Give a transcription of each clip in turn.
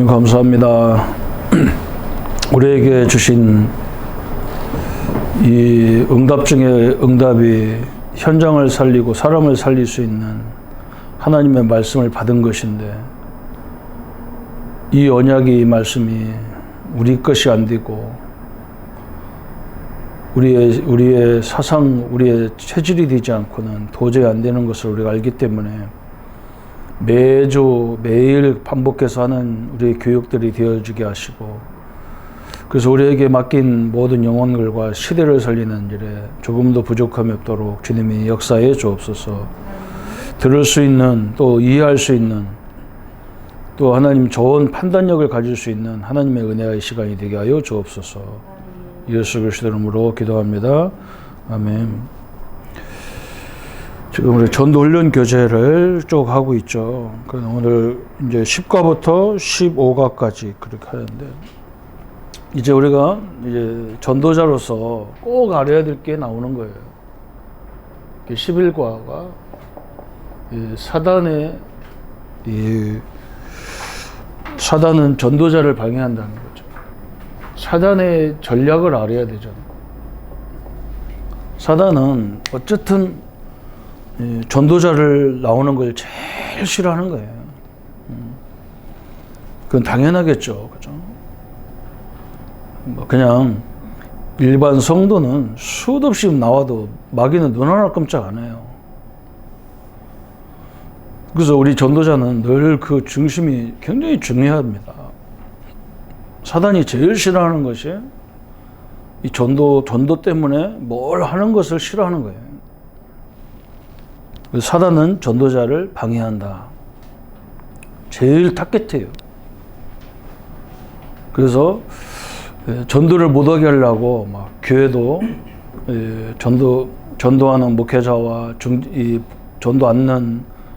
감사합니다. 우리에게 주신 이 응답 중에 응답이 현장을 살리고 사람을 살릴 수 있는 하나님의 말씀을 받은 것인데, 이 언약이 말씀이 우리 것이 안 되고 우리의 사상, 우리의 체질이 되지 않고는 도저히 안 되는 것을 우리가 알기 때문에 매주 매일 반복해서 하는 우리의 교육들이 되어지게 하시고, 그래서 우리에게 맡긴 모든 영혼들과 시대를 살리는 일에 조금도 부족함이 없도록 주님이 역사해 주옵소서. 들을 수 있는, 또 이해할 수 있는, 또 하나님 좋은 판단력을 가질 수 있는 하나님의 은혜의 시간이 되게 하여 주옵소서. 예수 그리스도 이름으로 기도합니다. 아멘. 지금 우리 전도훈련 교재를 쭉 하고 있죠. 오늘 이제 10과부터 15과까지 그렇게 하는데, 이제 우리가 이제 전도자로서 꼭 알아야 될 게 나오는 거예요. 11과가 사단은 전도자를 방해한다는 거죠. 사단의 전략을 알아야 되잖아요. 사단은 어쨌든 전도자를 나오는 걸 제일 싫어하는 거예요. 그건 당연하겠죠. 그죠? 그냥 일반 성도는 수도 없이 나와도 마귀는 눈 하나 깜짝 안 해요. 그래서 우리 전도자는 늘 그 중심이 굉장히 중요합니다. 사단이 제일 싫어하는 것이 이 전도 때문에 뭘 하는 것을 싫어하는 거예요. 사단은 전도자를 방해한다. 제일 타겟이에요. 그래서 전도를 못하게 하려고 막 교회도 전도하는 목회자와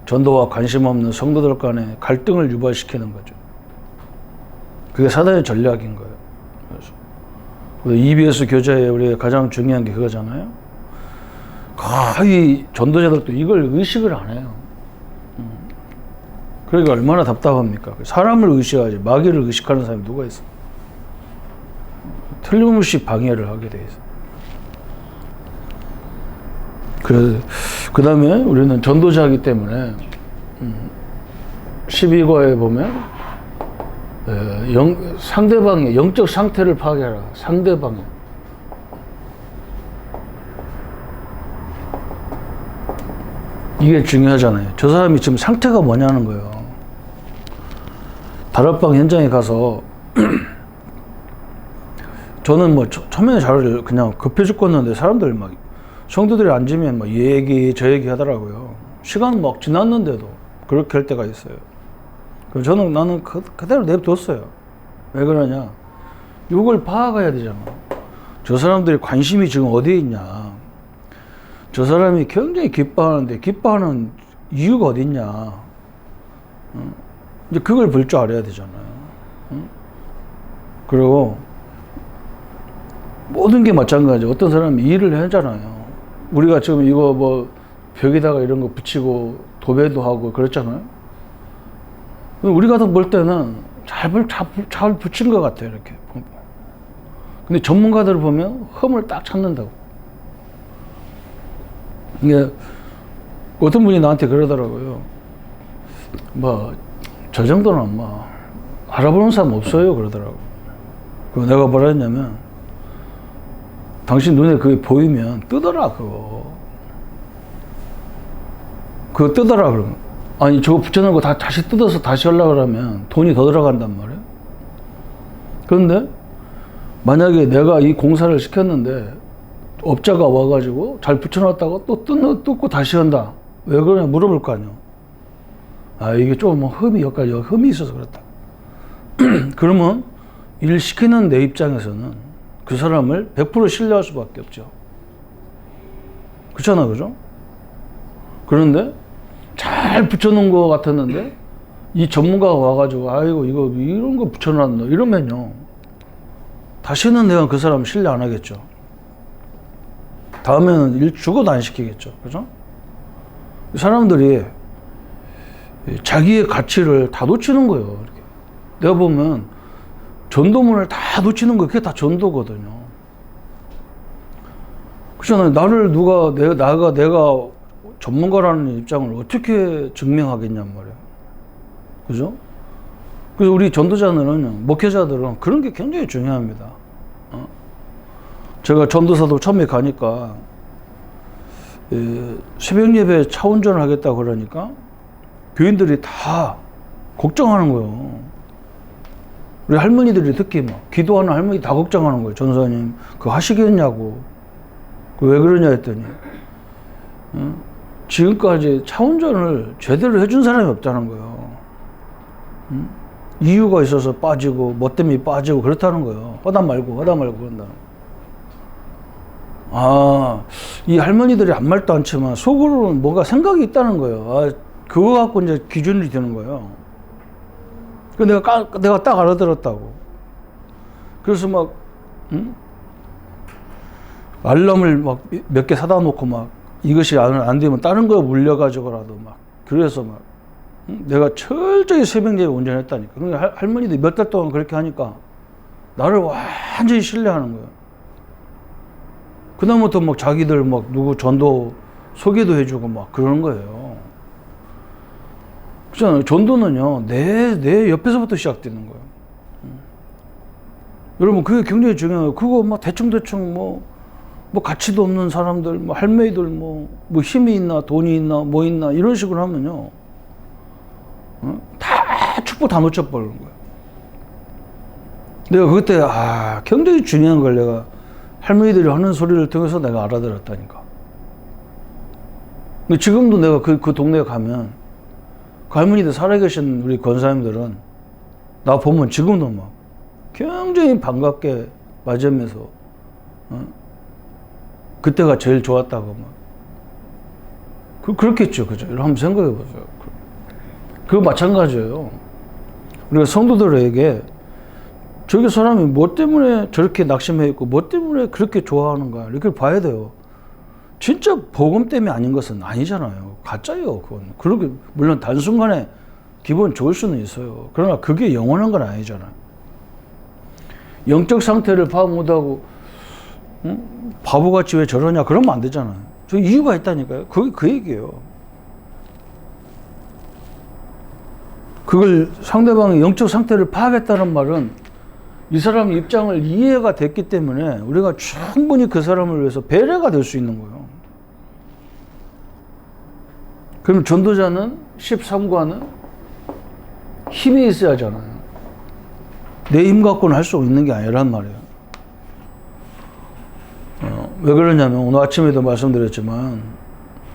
전도와 관심 없는 성도들 간에 갈등을 유발시키는 거죠. 그게 사단의 전략인 거예요. 그래서 EBS 교재에 우리가 가장 중요한 게 그거잖아요. 거의 전도자들도 이걸 의식을 안 해요. 그러니까 얼마나 답답합니까? 사람을 의식하지 마귀를 의식하는 사람이 누가 있어? 틀림없이 방해를 하게 돼 있어. 그 다음에 우리는 전도자이기 때문에 12과에 보면 상대방의 영적 상태를 파악해라. 상대방의 이게 중요하잖아요. 저 사람이 지금 상태가 뭐냐는 거예요. 다락방 현장에 가서 저는 뭐 처음에 자료를 그냥 급해 죽겠는데 사람들 막 성도들이 앉으면 막 저 얘기 하더라고요. 시간 막 지났는데도 그렇게 할 때가 있어요. 그래서 나는 그대로 내버렸어요. 왜 그러냐? 이걸 파악해야 되잖아. 저 사람들이 관심이 지금 어디에 있냐? 저 사람이 굉장히 기뻐하는데 기뻐하는 이유가 어디 있냐? 이제 그걸 볼 줄 알아야 되잖아요. 그리고 모든 게 마찬가지죠. 어떤 사람이 일을 하잖아요. 우리가 지금 이거 뭐 벽에다가 이런 거 붙이고 도배도 하고 그랬잖아요. 우리가 볼 때는 잘 붙인 것 같아요. 이렇게. 근데 전문가들을 보면 흠을 딱 찾는다고. 이게 어떤 분이 나한테 그러더라고요. 뭐 저 정도는 뭐 알아보는 사람 없어요. 그러더라고. 그리고 내가 뭐라 했냐면, 당신 눈에 그게 보이면 뜯어라, 그거 뜯어라, 그러면. 아니, 저거 붙여놓은 거 다시 뜯어서 다시 하려고 그러면 돈이 더 들어간단 말이에요. 그런데 만약에 내가 이 공사를 시켰는데 업자가 와가지고 잘 붙여놨다가 또 뜯고 다시 한다. 왜 그러냐 물어볼 거 아니에요. 이게 좀 흠이 있어서 그렇다. 그러면 일 시키는 내 입장에서는 그 사람을 100% 신뢰할 수밖에 없죠. 그렇잖아, 그죠? 그런데 잘 붙여놓은 것 같았는데 이 전문가가 와가지고 아이고 이거 이런 거 붙여놨노 이러면요, 다시는 내가 그 사람 신뢰 안 하겠죠. 다음에는 일 죽어도 안 시키겠죠. 그죠? 사람들이 자기의 가치를 다 놓치는 거예요. 이렇게. 내가 보면 전도문을 다 놓치는 거 그게 다 전도거든요. 그렇잖아요. 나를 내가 전문가라는 입장을 어떻게 증명하겠냔 말이에요. 그죠? 그래서 우리 전도자들은, 목회자들은 그런 게 굉장히 중요합니다. 제가 전도사도 처음에 가니까 새벽 예배 차 운전을 하겠다 그러니까 교인들이 다 걱정하는 거예요. 우리 할머니들이 특히 막 기도하는 할머니 다 걱정하는 거예요. 전사님 그거 하시겠냐고. 왜 그러냐 했더니 지금까지 차 운전을 제대로 해준 사람이 없다는 거예요. 이유가 있어서 빠지고 뭐 때문에 빠지고 그렇다는 거예요. 하다 말고 그런다는 거예요. 이 할머니들이 아무 말도 않지만 속으로는 뭔가 생각이 있다는 거예요. 그거 갖고 이제 기준이 되는 거예요. 내가 딱 알아들었다고. 그래서 막, 알람을 막 몇 개 사다 놓고 막 이것이 안 되면 다른 거 물려가지고라도 막, 그래서 막, 내가 철저히 새벽 예배 운전했다니까. 그러니까 할머니들이 몇 달 동안 그렇게 하니까 나를 완전히 신뢰하는 거예요. 그다음부터 막 자기들 막 누구 전도 소개도 해주고 막 그러는 거예요. 그렇잖아요. 전도는요, 내 옆에서부터 시작되는 거예요. 여러분, 그게 굉장히 중요해요. 그거 막 대충 뭐 가치도 없는 사람들, 뭐 할매이들 뭐 힘이 있나, 돈이 있나, 뭐 있나, 이런 식으로 하면요. 다 축복 다 놓쳐버리는 거예요. 내가 그때, 굉장히 중요한 걸 내가 할머니들이 하는 소리를 통해서 내가 알아들었다니까. 근데 지금도 내가 그 동네에 가면 그 할머니들 살아계신 우리 권사님들은 나 보면 지금도 막 굉장히 반갑게 맞으면서 그때가 제일 좋았다고 막 그렇겠죠. 그죠? 한번 생각해 보세요. 그거 마찬가지예요. 우리가 성도들에게 저기 사람이 뭐 때문에 저렇게 낙심해 있고 뭐 때문에 그렇게 좋아하는가 이렇게 봐야 돼요. 진짜 복음 때문에 아닌 것은 아니잖아요. 가짜예요. 그건. 그렇게 물론 단순간에 기분 좋을 수는 있어요. 그러나 그게 영원한 건 아니잖아요. 영적 상태를 파악 못하고 바보같이 왜 저러냐 그러면 안 되잖아요. 저 이유가 있다니까요. 그 얘기예요. 그걸 상대방의 영적 상태를 파악했다는 말은 이 사람 입장을 이해가 됐기 때문에 우리가 충분히 그 사람을 위해서 배려가 될 수 있는 거예요. 그럼 전도자는 13과는 힘이 있어야 하잖아요. 내 힘 갖고는 할 수 있는 게 아니란 말이에요. 왜 그러냐면 오늘 아침에도 말씀드렸지만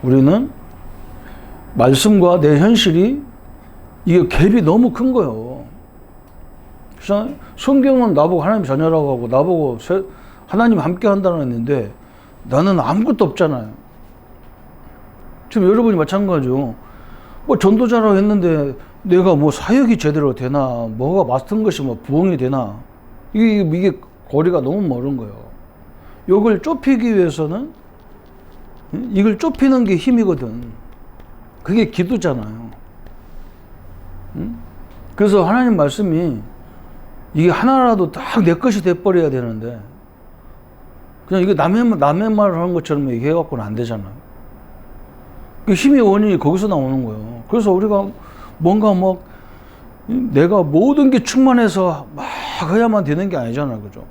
우리는 말씀과 내 현실이 이게 갭이 너무 큰 거예요. 그래서 성경은 나보고 하나님 자녀라고 하고 나보고 하나님 함께 한다는 했는데 나는 아무것도 없잖아요. 지금 여러분이 마찬가지죠. 뭐 전도자라고 했는데 내가 뭐 사역이 제대로 되나, 뭐가 맡은 것이 뭐 부흥이 되나, 이게 거리가 너무 멀은 거예요. 이걸 좁히기 위해서는 이걸 좁히는 게 힘이거든. 그게 기도잖아요. 그래서 하나님 말씀이 이게 하나라도 딱 내 것이 돼버려야 되는데 그냥 이거 남의 말을 하는 것처럼 얘기해갖고는 안 되잖아요. 그 힘의 원인이 거기서 나오는 거예요. 그래서 우리가 뭔가 막 내가 모든 게 충만해서 막 해야만 되는 게 아니잖아요. 그죠?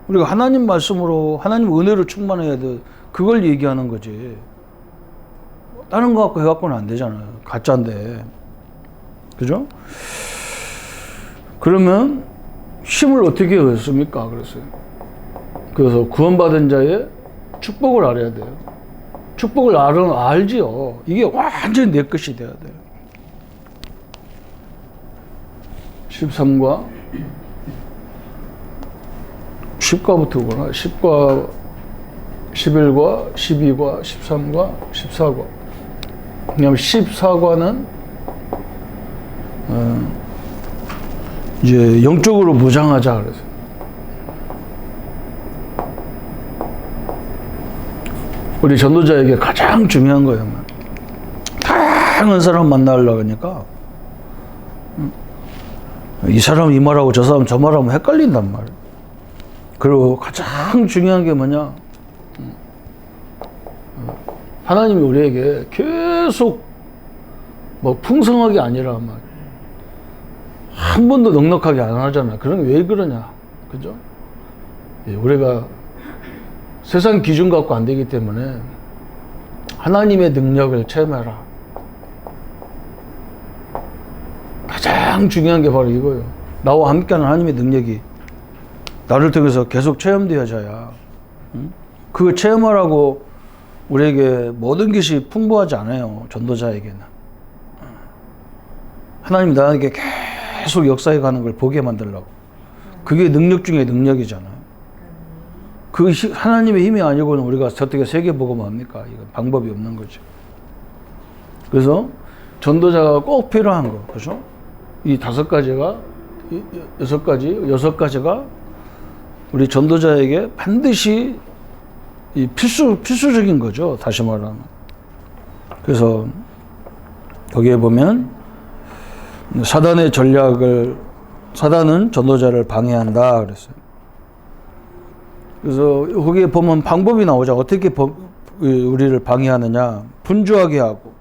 우리가 하나님 말씀으로 하나님 은혜로 충만해야 돼. 그걸 얘기하는 거지. 다른 거 갖고 해갖고는 안 되잖아요. 가짜인데. 그죠? 그러면 힘을 어떻게 얻습니까? 그래서 구원받은 자의 축복을 알아야 돼요. 축복을 알지요. 이게 완전히 내 것이 돼야 돼요. 13과 10과부터구나. 10과, 11과, 12과, 13과, 14과. 그냥 14과는 이제 영적으로 무장하자 그래서. 우리 전도자에게 가장 중요한 거예요. 다양한 사람 만나려고 하니까 이 사람 이 말하고 저 사람 저 말하면 헷갈린단 말이에요. 그리고 가장 중요한 게 뭐냐? 하나님이 우리에게 계속 뭐 풍성하게 아니라 막 한 번도 넉넉하게 안 하잖아. 그런 게 왜 그러냐? 그죠? 우리가 세상 기준 갖고 안 되기 때문에 하나님의 능력을 체험해라. 가장 중요한 게 바로 이거예요. 나와 함께하는 하나님의 능력이 나를 통해서 계속 체험되어져야 그 체험하라고 우리에게 모든 것이 풍부하지 않아요. 전도자에게는. 하나님 나에게 계속 역사해 가는 걸 보게 만들려고. 그게 능력 중에 능력이잖아요. 그 하나님의 힘이 아니고는 우리가 어떻게 세계복음을 합니까? 이건 방법이 없는 거죠. 그래서 전도자가 꼭 필요한 거, 그죠? 이 5가지가, 6가지가 우리 전도자에게 반드시 이 필수적인 거죠. 다시 말하면. 그래서 거기에 보면 사단은 전도자를 방해한다 그랬어요. 그래서 거기에 보면 방법이 나오죠. 어떻게 우리를 방해하느냐. 분주하게 하고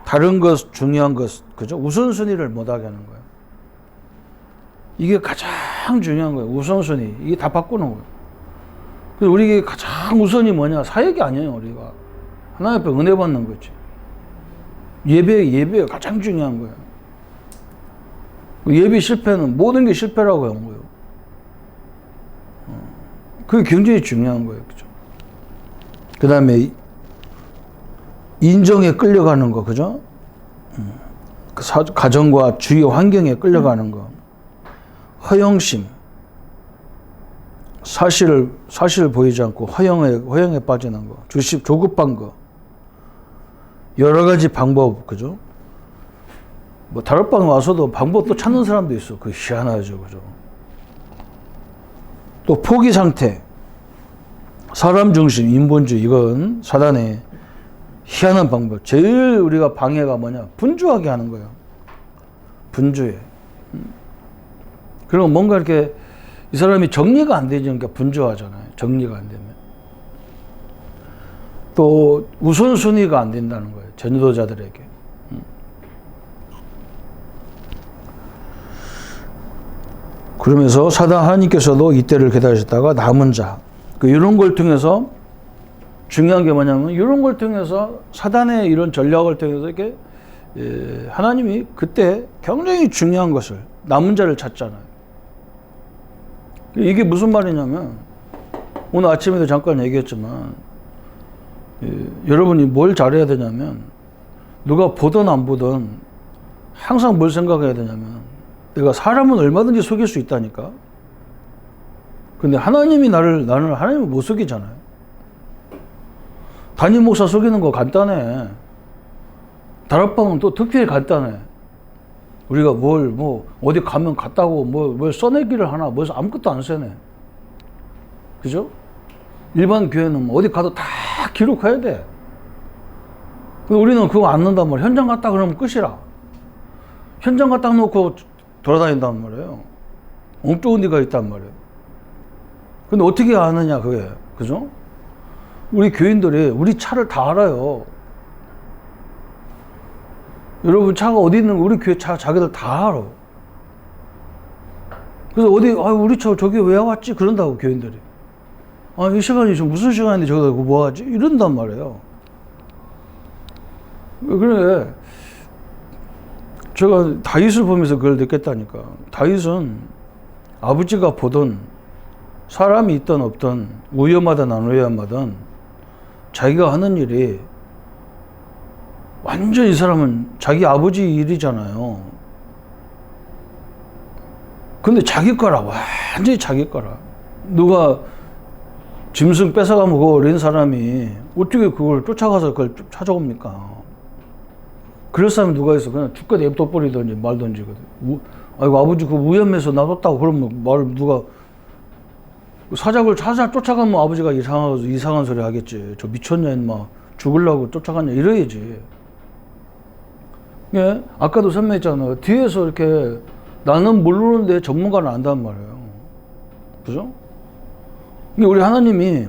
다른 것, 중요한 것, 그죠? 우선순위를 못하게 하는 거예요. 이게 가장 중요한 거예요. 우선순위. 이게 다 바꾸는 거예요. 그래서 우리에게 가장 우선이 뭐냐? 사역이 아니에요, 우리가. 하나님 앞에 은혜 받는 거지. 예배가 가장 중요한 거예요. 예배 실패는 모든 게 실패라고 한 거예요. 그게 굉장히 중요한 거예요. 그죠? 그 다음에 인정에 끌려가는 거, 그죠? 그 가정과 주위 환경에 끌려가는 거. 허영심. 사실을 보이지 않고 허영에 빠지는 거. 조급한 거. 여러 가지 방법, 그죠? 뭐, 다락방 와서도 방법 또 찾는 사람도 있어. 그 희한하죠, 그죠? 또 포기 상태. 사람 중심, 인본주의. 이건 사단의 희한한 방법. 제일 우리가 방해가 뭐냐? 분주하게 하는 거예요. 분주해. 그리고 뭔가 이렇게 이 사람이 정리가 안 되니까 분주하잖아요. 정리가 안 되면. 또 우선순위가 안 된다는 거예요. 전도자들에게. 그러면서 사단 하나님께서도 이때를 기다리셨다가 남은 자. 이런 걸 통해서 중요한 게 뭐냐면 이런 걸 통해서 사단의 이런 전략을 통해서 이렇게 하나님이 그때 굉장히 중요한 것을 남은 자를 찾잖아요. 이게 무슨 말이냐면 오늘 아침에도 잠깐 얘기했지만 여러분이 뭘 잘해야 되냐면 누가 보든 안 보든 항상 뭘 생각해야 되냐면 내가 사람은 얼마든지 속일 수 있다니까. 근데 하나님이 나는 하나님을 못 속이잖아요. 담임 목사 속이는 거 간단해. 다락방은 또 특별히 간단해. 우리가 어디 가면 갔다고 뭘 써내기를 하나, 아무것도 안 써내. 그죠? 일반 교회는 어디 가도 다 기록해야 돼. 우리는 그거 안 넣는단 말이야. 현장 갔다 그러면 끝이라. 현장 갔다 놓고 돌아다닌단 말이에요. 엉뚱한 데가 있단 말이에요. 근데 어떻게 아느냐, 그게. 그죠? 우리 교인들이 우리 차를 다 알아요. 여러분 차가 어디 있는 거 우리 교회 차 자기들 다 알아. 그래서 우리 차 저기 왜 왔지? 그런다고 교인들이. 이 시간이 지금 무슨 시간인데 저기다 뭐 하지? 이런단 말이에요. 그래. 제가 다윗을 보면서 그걸 느꼈다니까. 다윗은 아버지가 보던 사람이 있든 없든 위험하든 안 위험하든 자기가 하는 일이 완전 이 사람은 자기 아버지 일이잖아요. 근데 자기 거라. 완전히 자기 거라. 누가 짐승 뺏어가면 그 어린 사람이 어떻게 그걸 쫓아가서 그걸 찾아옵니까? 그럴 사람이 누가 있어? 그냥 죽게 냅둬버리든지 말든지. 아이고, 아버지 그 위험해서 놔뒀다고 그러면 누가 사자굴 쫓아가면 아버지가 이상한 소리 하겠지. 저 미쳤냐, 인마. 죽으려고 쫓아갔냐, 이래야지. 예? 아까도 설명했잖아. 뒤에서 이렇게 나는 모르는데 전문가는 안다는 말이에요. 그죠? 우리 하나님이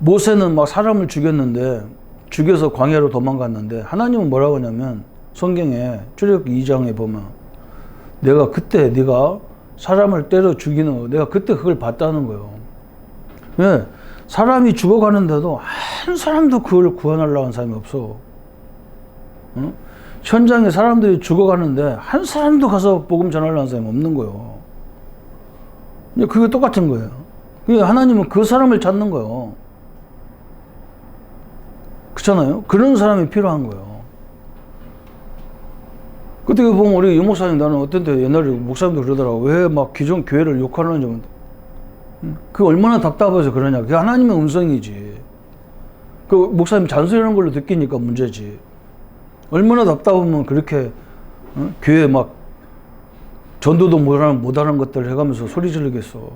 모세는 막 사람을 죽였는데, 죽여서 광야로 도망갔는데, 하나님은 뭐라고 하냐면 성경에 출애굽기 2장에 보면 내가 그때 네가 사람을 때려 죽이는 거, 내가 그때 그걸 봤다는 거예요. 왜? 사람이 죽어가는데도 한 사람도 그걸 구원하려고 하는 사람이 없어. 응? 현장에 사람들이 죽어가는데 한 사람도 가서 복음 전하려는 사람이 없는 거예요. 그게 똑같은 거예요. 하나님은 그 사람을 찾는 거예요. 그렇잖아요? 그런 사람이 필요한 거예요. 그때 보면 우리 유 목사님, 나는 어떤 때 옛날에 목사님도 그러더라고. 왜 막 기존 교회를 욕하는지. 그게 얼마나 답답해서 그러냐. 그게 하나님의 음성이지. 그 목사님 잔소리하는 걸로 느끼니까 문제지. 얼마나 답답하면 그렇게 교회 막 전도도 못하는 것들 해가면서 소리 지르겠어.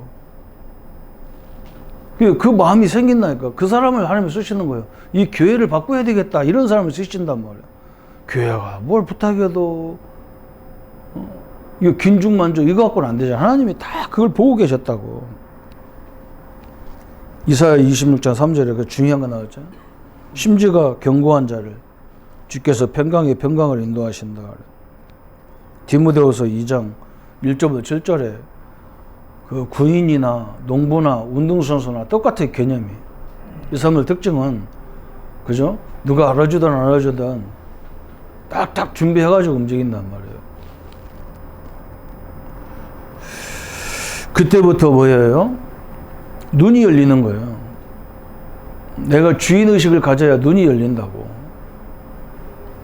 그 마음이 생긴다니까. 그 사람을 하나님이 쓰시는 거예요. 이 교회를 바꿔야 되겠다, 이런 사람을 쓰신단 말이야. 교회가 뭘 부탁해도 이거 긴중만족 이거 갖고는 안 되잖아. 하나님이 다 그걸 보고 계셨다고. 이사야 26장 3절에 그 중요한 거 나왔잖아. 심지가 견고한 자를 주께서 평강에 평강을 인도하신다. 디모데후서 2장 1절부터 7절에 그 군인이나 농부나 운동선수나 똑같은 개념이. 이 사람들 특징은, 그죠? 누가 알아주든 안 알아주든 딱딱 준비해가지고 움직인단 말이에요. 그때부터 뭐예요? 눈이 열리는 거예요. 내가 주인의식을 가져야 눈이 열린다고.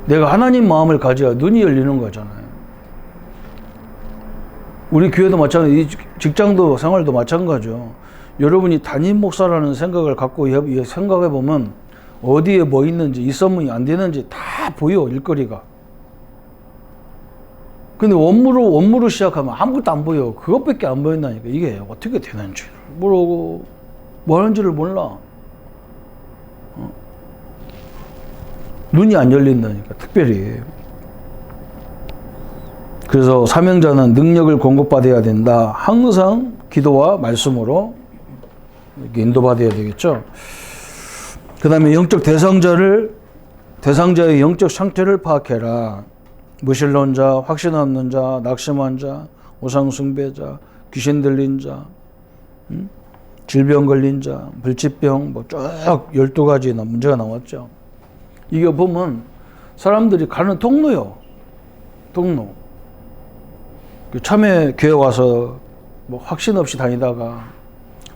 내가 하나님 마음을 가져야 눈이 열리는 거잖아요. 우리 교회도 마찬가지, 직장도 생활도 마찬가지죠. 여러분이 담임 목사라는 생각을 갖고 생각해 보면 어디에 뭐 있는지, 이 선문이 안 되는지 다 보여, 일거리가. 근데 원무로 시작하면 아무것도 안 보여. 그것밖에 안 보인다니까. 이게 어떻게 되는지를 모르고 뭐 하는지를 몰라. 눈이 안 열린다니까, 특별히. 그래서 사명자는 능력을 공급받아야 된다. 항상 기도와 말씀으로 이렇게 인도받아야 되겠죠. 그 다음에 영적 대상자의 영적 상태를 파악해라. 무신론 자, 확신 없는 자, 낙심한 자, 우상숭배자, 귀신 들린 자, 질병 걸린 자, 불치병, 뭐 쭉 12가지 문제가 나왔죠. 이게 보면 사람들이 가는 통로요. 통로. 처음에 교회 와서 뭐 확신 없이 다니다가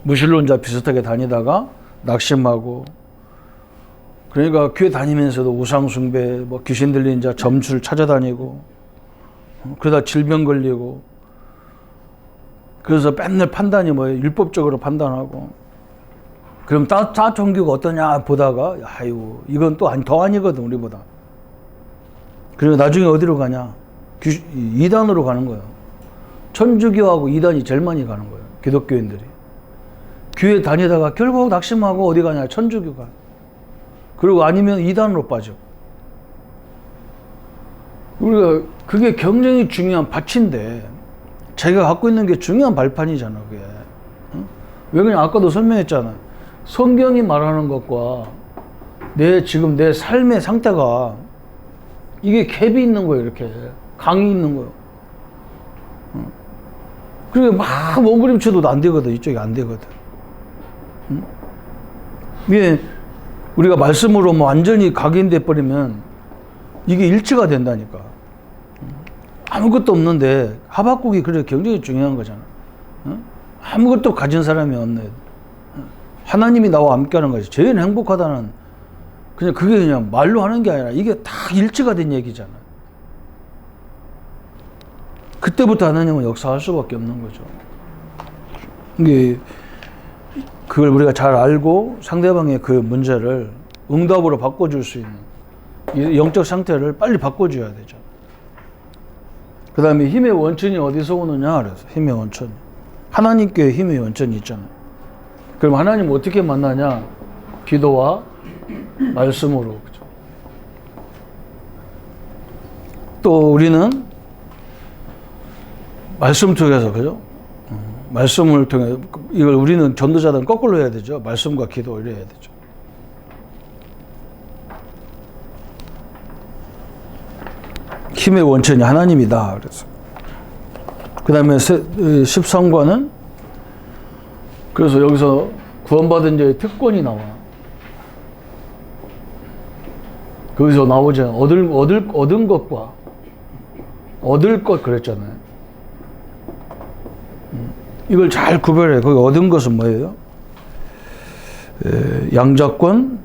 무신론자 비슷하게 다니다가 낙심하고, 그러니까 교회 다니면서도 우상숭배, 뭐 귀신 들린 자, 점술 찾아다니고, 그러다 질병 걸리고, 그래서 맨날 판단이 뭐예요? 율법적으로 판단하고, 그럼 따 종교가 어떠냐 보다가, 아이고, 이건 또 더 아니거든, 우리보다. 그리고 나중에 어디로 가냐? 이단으로 가는 거예요. 천주교하고 이단이 제일 많이 가는 거예요, 기독교인들이. 교회 다니다가 결국 낙심하고 어디 가냐? 천주교가. 그리고 아니면 이단으로 빠져. 우리가 그게 굉장히 중요한 밭인데, 자기가 갖고 있는 게 중요한 발판이잖아, 그게. 왜 그냥 아까도 설명했잖아. 성경이 말하는 것과 지금 내 삶의 상태가 이게 갭이 있는 거예요, 이렇게. 강이 있는 거예요. 그리고 막 몸부림쳐도 안 되거든, 이쪽이 안 되거든. 이게 우리가 말씀으로 뭐 완전히 각인돼 버리면 이게 일치가 된다니까. 아무것도 없는데, 하박국이 그래 굉장히 중요한 거잖아. 아무것도 가진 사람이 없네. 하나님이 나와 함께하는 것이 제일 행복하다는, 그냥 그게 그냥 말로 하는 게 아니라 이게 다 일치가 된 얘기잖아. 그때부터 하나님은 역사할 수밖에 없는 거죠. 이게 그걸 우리가 잘 알고 상대방의 그 문제를 응답으로 바꿔줄 수 있는 이 영적 상태를 빨리 바꿔줘야 되죠. 그 다음에 힘의 원천이 어디서 오느냐 그래서 힘의 원천, 하나님께 힘의 원천이 있잖아요. 그럼 하나님 어떻게 만나냐? 기도와 말씀으로. 그죠? 또 우리는 말씀 통해서, 그죠? 말씀을 통해, 이걸 우리는 전도자들은 거꾸로 해야 되죠. 말씀과 기도 이래야 되죠. 힘의 원천이 하나님이다. 그래서. 그 다음에 13과는 그래서 여기서 구원받은 자의 특권이 나와. 거기서 나오잖아. 얻은 것과 얻을 것 그랬잖아요. 이걸 잘 구별해. 거기 얻은 것은 뭐예요? 양자권,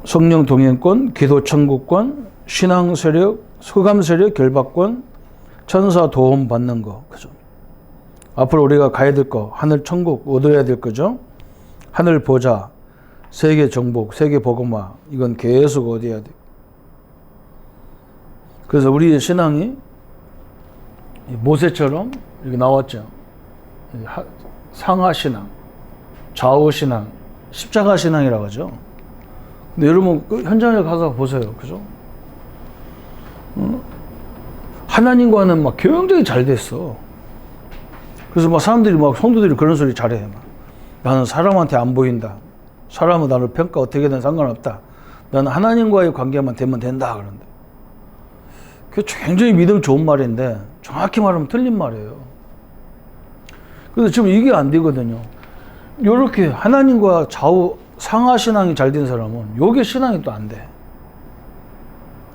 성령 동행권, 기도 천국권, 신앙 세력, 소감 세력, 결박권, 천사 도움 받는 거. 그죠? 앞으로 우리가 가야 될 거, 하늘 천국 얻어야 될 거죠? 하늘 보좌, 세계 정복, 세계 복음화, 이건 계속 얻어야 돼. 그래서 우리의 신앙이 모세처럼 이렇게 나왔죠. 상하 신앙, 좌우 신앙, 십자가 신앙이라고 하죠. 근데 여러분 그 현장에 가서 보세요. 그죠? 하나님과는 막 굉장히 잘 됐어. 그래서 막 사람들이 막 성도들이 그런 소리 잘해. 막. 나는 사람한테 안 보인다. 사람은 나를 평가 어떻게든 상관없다. 나는 하나님과의 관계만 되면 된다. 그런데 그게 굉장히 믿음 좋은 말인데 정확히 말하면 틀린 말이에요. 그래서 지금 이게 안 되거든요. 이렇게 하나님과 좌우 상하 신앙이 잘 된 사람은 요게 신앙이 또 안 돼.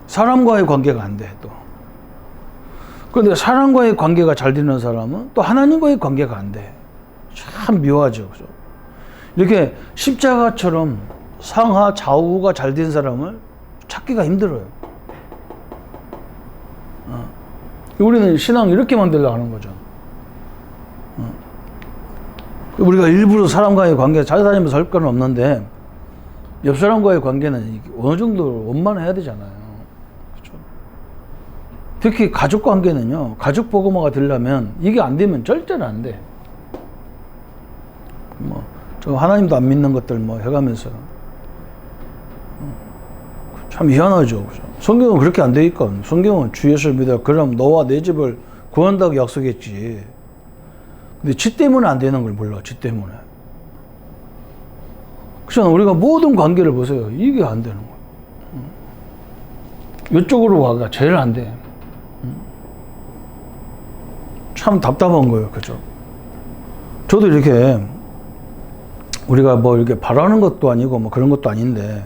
사람과의 관계가 안 돼, 또. 그런데 사람과의 관계가 잘 되는 사람은 또 하나님과의 관계가 안 돼. 참 묘하죠. 그죠? 이렇게 십자가처럼 상하 좌우가 잘 된 사람을 찾기가 힘들어요. 우리는 신앙 이렇게 만들려고 하는 거죠. 우리가 일부러 사람과의 관계 잘 다니면서 할 건 없는데 옆 사람과의 관계는 어느 정도 원만해야 되잖아요. 그렇죠? 특히 가족 관계는요. 가족 복음화가 되려면 이게 안 되면 절대로 안 돼. 뭐 저 하나님도 안 믿는 것들 뭐 해가면서 참 희한하죠. 그죠? 성경은 그렇게 안 되니까. 성경은 주 예수를 믿어 그럼 너와 내 집을 구한다고 약속했지. 근데 지 때문에 안 되는 걸 몰라. 지 때문에. 그렇잖아. 우리가 모든 관계를 보세요. 이게 안 되는 거야. 이쪽으로 가가 제일 안 돼. 참 답답한 거예요. 그죠? 저도 이렇게 우리가 뭐 이렇게 바라는 것도 아니고 뭐 그런 것도 아닌데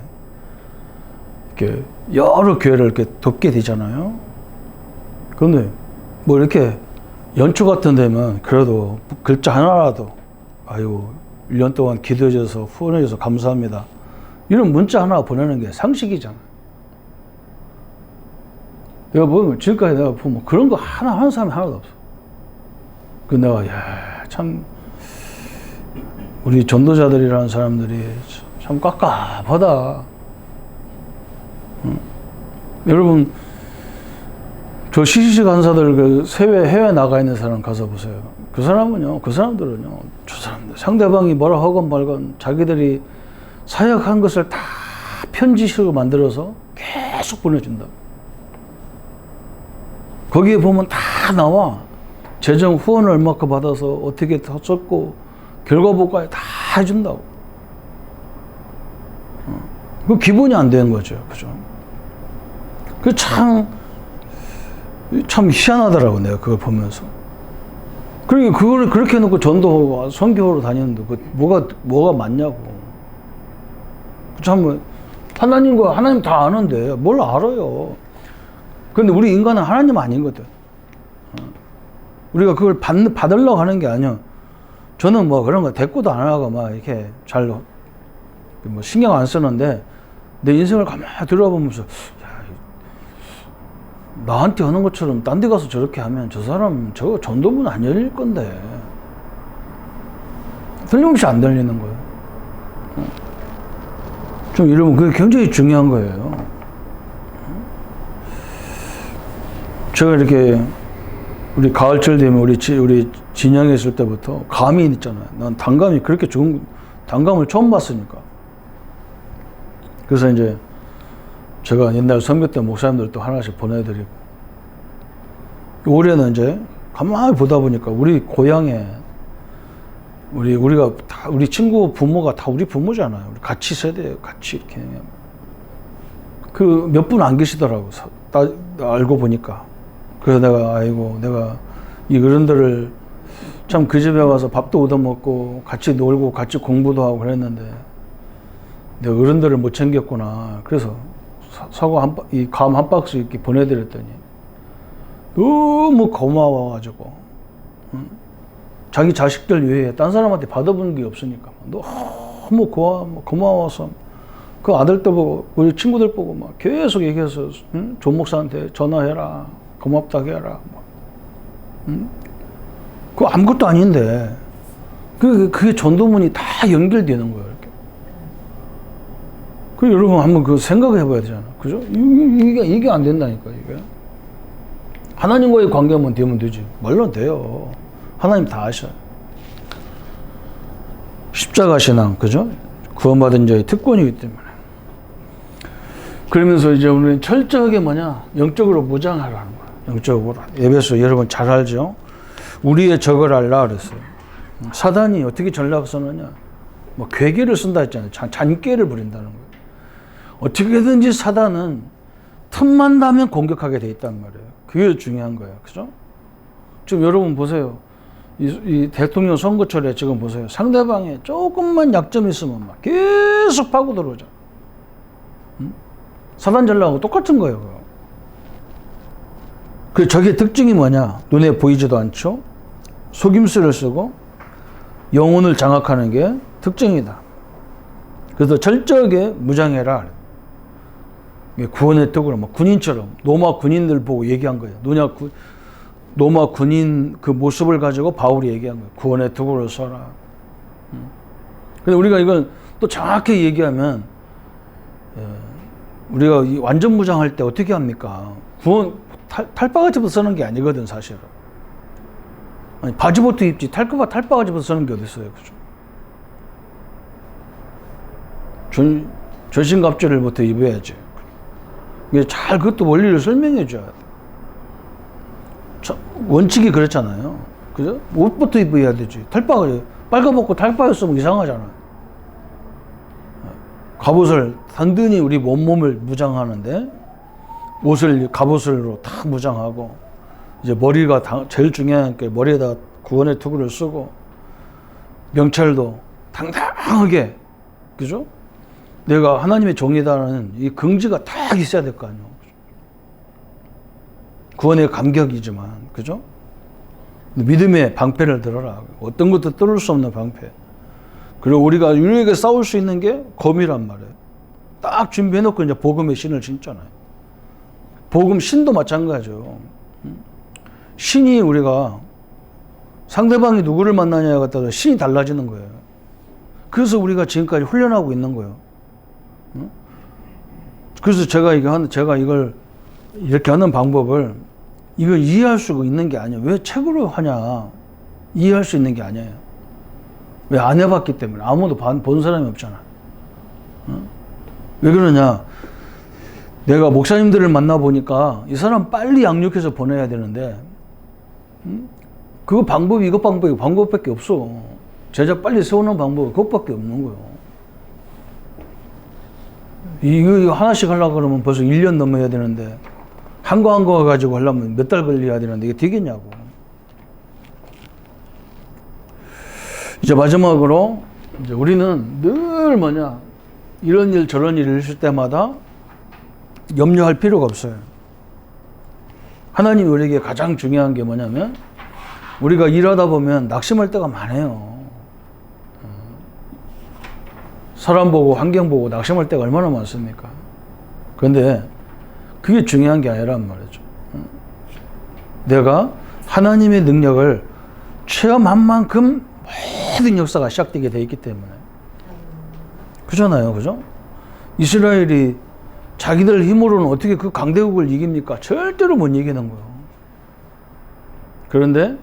이렇게 여러 교회를 이렇게 돕게 되잖아요. 그런데 뭐 이렇게 연초 같은 데면 그래도 글자 하나라도 아유 1년 동안 기도해줘서 후원해줘서 감사합니다. 이런 문자 하나 보내는 게 상식이잖아. 내가 보면 지금까지 내가 보면 그런 거 하나 하는 사람이 하나도 없어. 그 내가 참 우리 전도자들이라는 사람들이 참 깝깝하다. 여러분 저 시시시 간사들 그 해외 나가 있는 사람 가서 보세요. 그 사람들은요 저 사람들 상대방이 뭐라 하건 말건 자기들이 사역한 것을 다 편지식으로 만들어서 계속 보내준다. 거기에 보면 다 나와. 재정 후원을 얼마큼 받아서 어떻게 다 썼고 결과 보고까지 다 해준다고. 그 기본이 안 되는 거죠. 그죠? 그 참 희한하더라고, 내가 그걸 보면서. 그러니까 그거를 그렇게 해놓고 전도하고 선교하러 다니는데, 뭐가 맞냐고. 참, 하나님 다 아는데, 뭘 알아요. 근데 우리 인간은 하나님 아니거든. 우리가 그걸 받으려고 하는 게 아니야. 저는 뭐 그런 거 대꾸도 안 하고 막 이렇게 잘, 뭐 신경 안 쓰는데, 내 인생을 가만히 들어보면서, 나한테 하는 것처럼 딴 데 가서 저렇게 하면 저 사람 저 전도문 안 열릴 건데 틀림없이 안 열리는 거예요. 좀 이러면 그게 굉장히 중요한 거예요. 제가 이렇게 우리 가을철 되면 우리 진영에 있을 때부터 감이 있잖아요. 난 단감이 그렇게 좋은 단감을 처음 봤으니까. 그래서 이제 제가 옛날 선교 때 목사님들도 하나씩 보내드리고 올해는 이제 가만히 보다 보니까 우리 고향에 우리가 다 우리 친구 부모가 다 우리 부모잖아요. 우리 같이 세대예요. 같이 이렇게 그 몇 분 안 계시더라고. 알고 보니까. 그래서 내가 이 어른들을 참 그 집에 와서 밥도 얻어먹고 같이 놀고 같이 공부도 하고 그랬는데 내가 어른들을 못 챙겼구나. 그래서 사과 감 한 박스 이렇게 보내드렸더니 너무 고마워가지고 자기 자식들 외에 딴 사람한테 받아본 게 없으니까 너무 고마워서 그 아들도 보고 우리 친구들 보고 막 계속 얘기해서 조 목사한테 전화해라, 고맙다고 해라. 그거 아무것도 아닌데 그게 전도문이 다 연결되는 거예요. 이렇게. 그 여러분 한번 그 생각을 해봐야 되잖아, 그죠? 이게 안 된다니까 이게. 하나님과의 관계만 되면 되지. 말로 돼요. 하나님 다 아셔요. 십자가 신앙, 그죠? 구원받은 자의 특권이기 때문에. 그러면서 이제 우리는 철저하게 영적으로 무장하라는 거야. 영적으로. 에베소 여러분 잘 알죠? 우리의 적을 알라 그랬어요. 사단이 어떻게 전략을 쓰느냐? 괴계를 쓴다 했잖아요. 잔꾀를 부린다는 거예요. 어떻게든지 사단은 틈만 나면 공격하게 돼 있단 말이에요. 그게 중요한 거예요. 그죠? 지금 여러분 보세요. 이 대통령 선거철에 지금 보세요. 상대방에 조금만 약점이 있으면 막 계속 파고 들어오죠. 사단 전략하고 똑같은 거예요. 그 적의 특징이 뭐냐? 눈에 보이지도 않죠? 속임수를 쓰고 영혼을 장악하는 게 특징이다. 그래서 철저하게 무장해라. 구원의 특으로 군인처럼 로마 군인들 보고 얘기한 거예요. 로마 군인 그 모습을 가지고 바울이 얘기한 거예요. 구원의 특으로 서라. 근데 우리가 이걸 또 정확히 얘기하면 우리가 완전 무장할 때 어떻게 합니까? 탈바가지부터 쓰는 게 아니거든 사실은. 아니, 바지부터 입지 탈바가지부터 쓰는 게 어디 있어요, 그죠? 전신갑주를부터 입어야지. 잘 그것도 원리를 설명해 줘야 돼. 원칙이 그렇잖아요. 그죠? 옷부터 입어야 되지. 탈바가지 빨가벗고 탈바가지 쓰면 이상하잖아. 갑옷을 단단히 우리 몸을 무장하는데 옷을 갑옷으로 다 무장하고 이제 머리가 제일 중요한 게 머리에다 구원의 투구를 쓰고 명찰도 당당하게, 그죠? 내가 하나님의 종이다라는 이 긍지가 다 있어야 될 거 아니에요. 구원의 감격이지만, 그죠? 믿음의 방패를 들어라. 어떤 것도 뚫을 수 없는 방패. 그리고 우리가 유일하게 싸울 수 있는 게 검이란 말이에요. 딱 준비해놓고 이제 복음의 신을 신잖아요. 복음 신도 마찬가지죠. 신이 우리가 상대방이 누구를 만나냐에 따라 신이 달라지는 거예요. 그래서 우리가 지금까지 훈련하고 있는 거예요. 그래서 제가 이걸 이렇게 하는 방법을 이걸 이해할 수가 있는 게 아니에요. 왜 책으로 하냐? 이해할 수 있는 게 아니에요. 왜 안 해봤기 때문에. 아무도 본 사람이 없잖아. 왜 그러냐? 내가 목사님들을 만나보니까 이 사람 빨리 양육해서 보내야 되는데 그거 방법밖에 없어. 제자 빨리 세우는 방법이 그것밖에 없는 거예요. 이거 하나씩 하려고 그러면 벌써 1년 넘어야 되는데 한 거 가지고 하려면 몇 달 걸려야 되는데 이게 되겠냐고. 이제 마지막으로 이제 우리는 늘 이런 일 저런 일을 있을 때마다 염려할 필요가 없어요. 하나님이 우리에게 가장 중요한 게 뭐냐면 우리가 일하다 보면 낙심할 때가 많아요. 사람 보고 환경 보고 낙심할 때가 얼마나 많습니까? 그런데 그게 중요한 게 아니란 말이죠. 내가 하나님의 능력을 체험한 만큼 모든 역사가 시작되게 돼 있기 때문에. 그잖아요, 그죠? 이스라엘이 자기들 힘으로는 어떻게 그 강대국을 이깁니까? 절대로 못 이기는 거예요. 그런데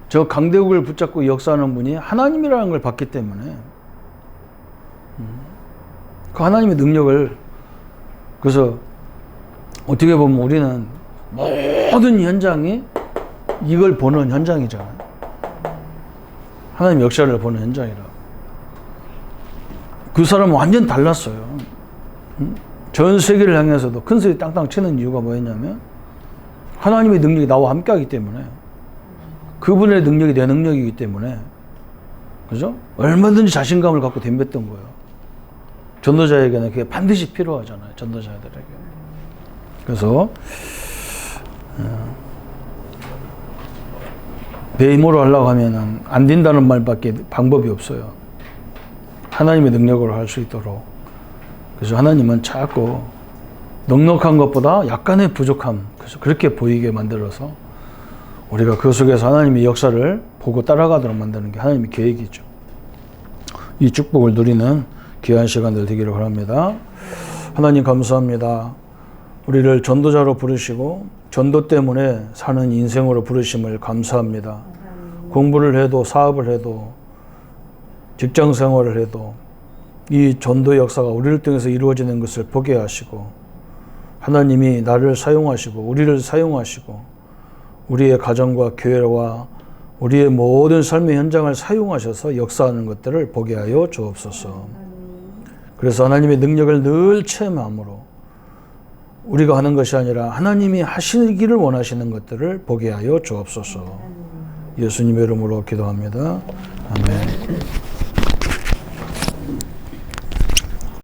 저 강대국을 붙잡고 역사하는 분이 하나님이라는 걸 봤기 때문에 그 하나님의 능력을, 그래서 어떻게 보면 우리는 모든 현장이 이걸 보는 현장이잖아요. 하나님 역사를 보는 현장이라. 그 사람은 완전 달랐어요. 전 세계를 향해서도 큰 소리 땅땅 치는 이유가 뭐였냐면 하나님의 능력이 나와 함께하기 때문에, 그분의 능력이 내 능력이기 때문에, 그죠? 얼마든지 자신감을 갖고 덤볐던 거예요. 전도자에게는 그게 반드시 필요하잖아요. 전도자들에게. 그래서 내 힘으로 하려고 하면 안 된다는 말밖에 방법이 없어요. 하나님의 능력으로 할 수 있도록. 그래서 하나님은 자꾸 넉넉한 것보다 약간의 부족함, 그래서 그렇게 보이게 만들어서 우리가 그 속에서 하나님의 역사를 보고 따라가도록 만드는 게 하나님의 계획이죠. 이 축복을 누리는 귀한 시간들 되기를 바랍니다. 하나님 감사합니다. 우리를 전도자로 부르시고 전도 때문에 사는 인생으로 부르심을 감사합니다. 공부를 해도 사업을 해도 직장 생활을 해도 이 전도 역사가 우리를 통해서 이루어지는 것을 보게 하시고, 하나님이 나를 사용하시고 우리를 사용하시고 우리의 가정과 교회와 우리의 모든 삶의 현장을 사용하셔서 역사하는 것들을 보게 하여 주옵소서. 그래서 하나님의 능력을 늘 체험함으로 우리가 하는 것이 아니라 하나님이 하시기를 원하시는 것들을 보게 하여 주옵소서. 예수님의 이름으로 기도합니다. 아멘.